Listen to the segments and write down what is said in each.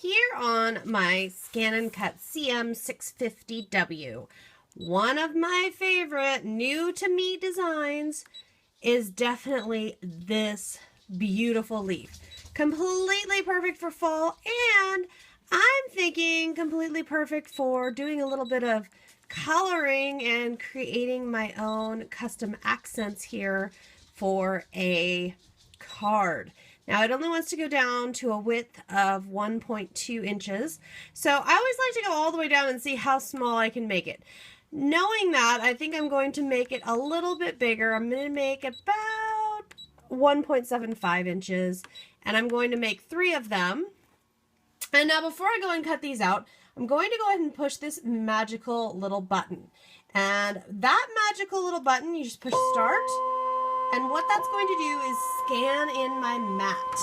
here on my ScanNCut CM650W. One of my favorite new to me designs is definitely this beautiful leaf. Completely perfect for fall, and I'm thinking completely perfect for doing a little bit of coloring and creating my own custom accents here for a card. Now it only wants to go down to a width of 1.2 inches. So I always like to go all the way down and see how small I can make it. Knowing that, I think I'm going to make it a little bit bigger. I'm going to make about 1.75 inches, and I'm going to make 3 of them. And now before I go and cut these out, I'm going to go ahead and push this magical little button. And that magical little button, you just push start. And what that's going to do is scan in my mat.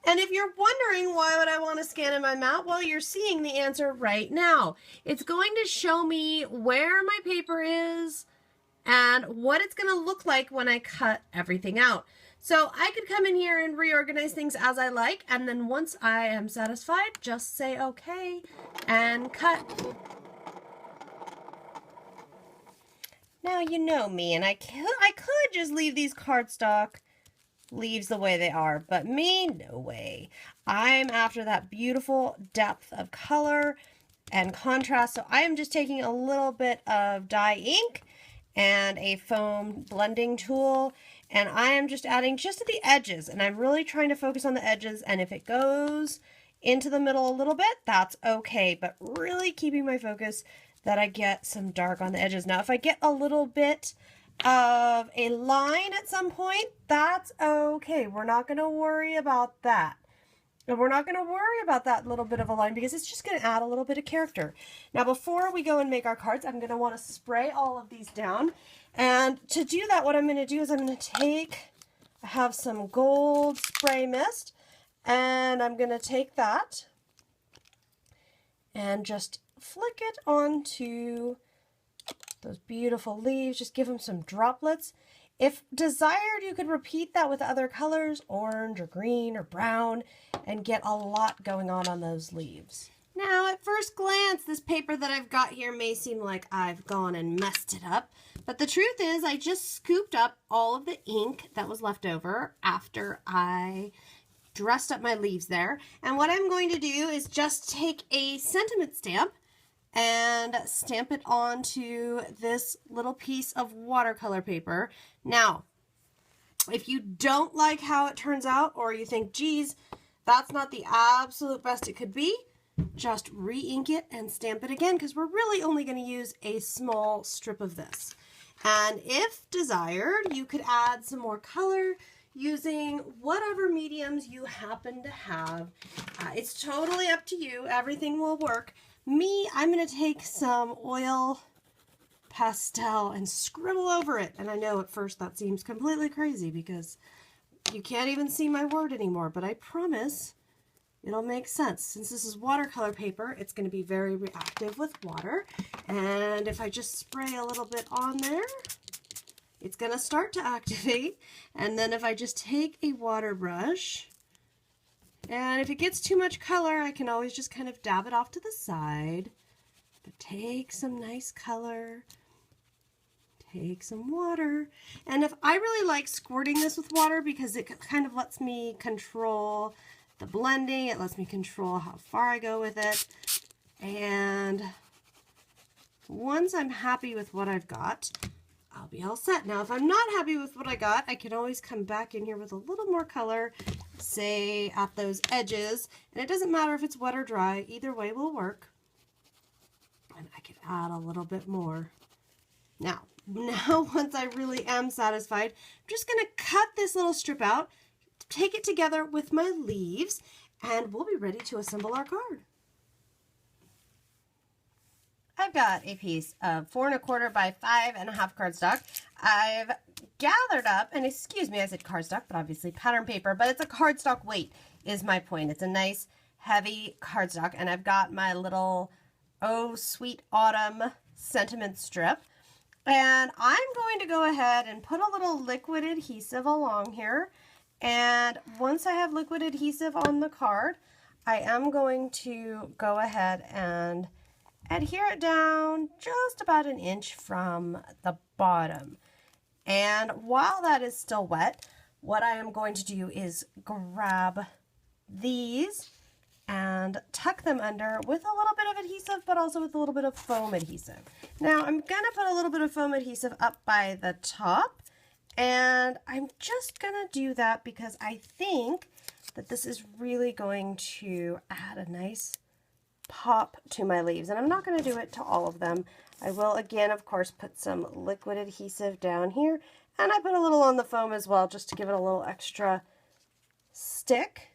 And if you're wondering why would I want to scan in my mat, well, you're seeing the answer right now. It's going to show me where my paper is and what it's going to look like when I cut everything out. So I could come in here and reorganize things as I like, and then once I am satisfied, just say okay and cut. Now you know me, and I could just leave these cardstock leaves the way they are, but me, no way. I'm after that beautiful depth of color and contrast, so I am just taking a little bit of dye ink and a foam blending tool, and I am just adding just to the edges, and I'm really trying to focus on the edges, and if it goes into the middle a little bit, that's okay, but really keeping my focus that I get some dark on the edges. Now, if I get a little bit of a line at some point, that's okay. We're not going to worry about that. And we're not going to worry about that little bit of a line because it's just going to add a little bit of character. Now, before we go and make our cards, I'm going to want to spray all of these down. And to do that, what I'm going to do is I'm going to I have some gold spray mist, and I'm going to take that and just flick it onto those beautiful leaves. Just give them some droplets. If desired, you could repeat that with other colors, orange or green or brown, and get a lot going on those leaves. Now, at first glance, this paper that I've got here may seem like I've gone and messed it up, but the truth is I just scooped up all of the ink that was left over after I dressed up my leaves there. And what I'm going to do is just take a sentiment stamp and stamp it onto this little piece of watercolor paper. Now, if you don't like how it turns out, or you think, geez, that's not the absolute best it could be, just re-ink it and stamp it again, because we're really only going to use a small strip of this. And if desired, you could add some more color using whatever mediums you happen to have. It's totally up to you. Everything will work. Me, I'm going to take some oil pastel and scribble over it. And I know at first that seems completely crazy because you can't even see my word anymore, but I promise it'll make sense. Since this is watercolor paper, it's going to be very reactive with water. And if I just spray a little bit on there, it's going to start to activate. And then if I just take a water brush, and if it gets too much color, I can always just kind of dab it off to the side. But take some nice color, take some water. And if I really like squirting this with water because it kind of lets me control the blending, it lets me control how far I go with it. And once I'm happy with what I've got, I'll be all set. Now, if I'm not happy with what I got, I can always come back in here with a little more color, say at those edges, and it doesn't matter if it's wet or dry, either way will work. And I can add a little bit more. Now once I really am satisfied, I'm just going to cut this little strip out, take it together with my leaves, and we'll be ready to assemble our card. I've got a piece of 4 1/4 by 5 1/2 cardstock. I've gathered up, and excuse me, I said cardstock, but obviously pattern paper, but it's a cardstock weight is my point. It's a nice heavy cardstock, and I've got my little Oh Sweet Autumn sentiment strip, and I'm going to go ahead and put a little liquid adhesive along here, and once I have liquid adhesive on the card, I am going to go ahead and adhere it down just about an inch from the bottom. And while that is still wet, what I am going to do is grab these and tuck them under with a little bit of adhesive, but also with a little bit of foam adhesive. Now I'm gonna put a little bit of foam adhesive up by the top, and I'm just gonna do that because I think that this is really going to add a nice pop to my leaves. And I'm not gonna do it to all of them. I will again, of course, put some liquid adhesive down here, and I put a little on the foam as well, just to give it a little extra stick.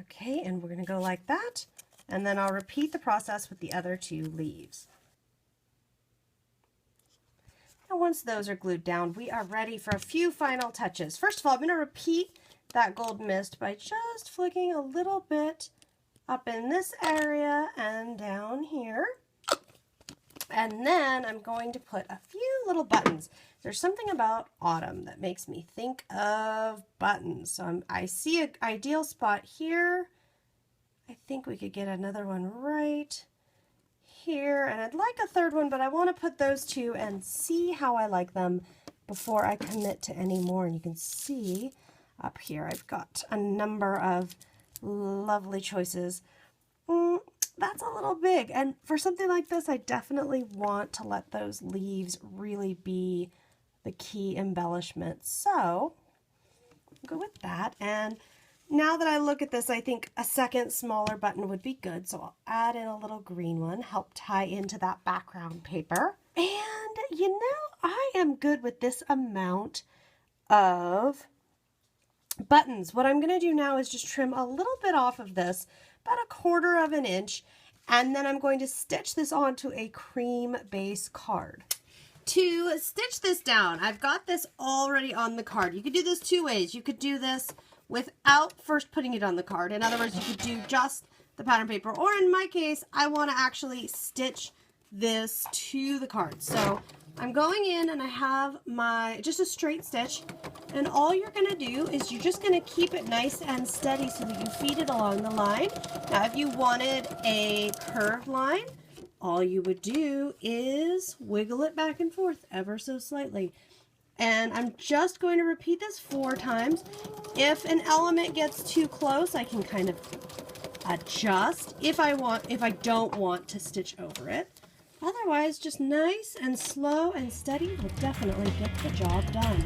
Okay, and we're going to go like that, and then I'll repeat the process with the other 2 leaves. And once those are glued down, we are ready for a few final touches. First of all, I'm going to repeat that gold mist by just flicking a little bit up in this area and down here. And then I'm going to put a few little buttons. There's something about autumn that makes me think of buttons. So I see an ideal spot here. I think we could get another one right here. And I'd like a third one, but I want to put those 2 and see how I like them before I commit to any more. And you can see up here, I've got a number of lovely choices. That's a little big, and for something like this, I definitely want to let those leaves really be the key embellishment. So I'll go with that, and now that I look at this, I think a second smaller button would be good, so I'll add in a little green one, help tie into that background paper. And you know, I am good with this amount of buttons. What I'm going to do now is just trim a little bit off of this, about 1/4 of an inch, and then I'm going to stitch this onto a cream base card. To stitch this down, I've got this already on the card. You could do this 2 ways. You could do this without first putting it on the card. In other words, you could do just the pattern paper, or in my case, I want to actually stitch this to the card. So I'm going in and I have just a straight stitch, and all you're going to do is you're just going to keep it nice and steady so that you feed it along the line. Now if you wanted a curved line, all you would do is wiggle it back and forth ever so slightly. And I'm just going to repeat this 4 times. If an element gets too close, I can kind of adjust if I don't want to stitch over it. Otherwise, just nice and slow and steady will definitely get the job done.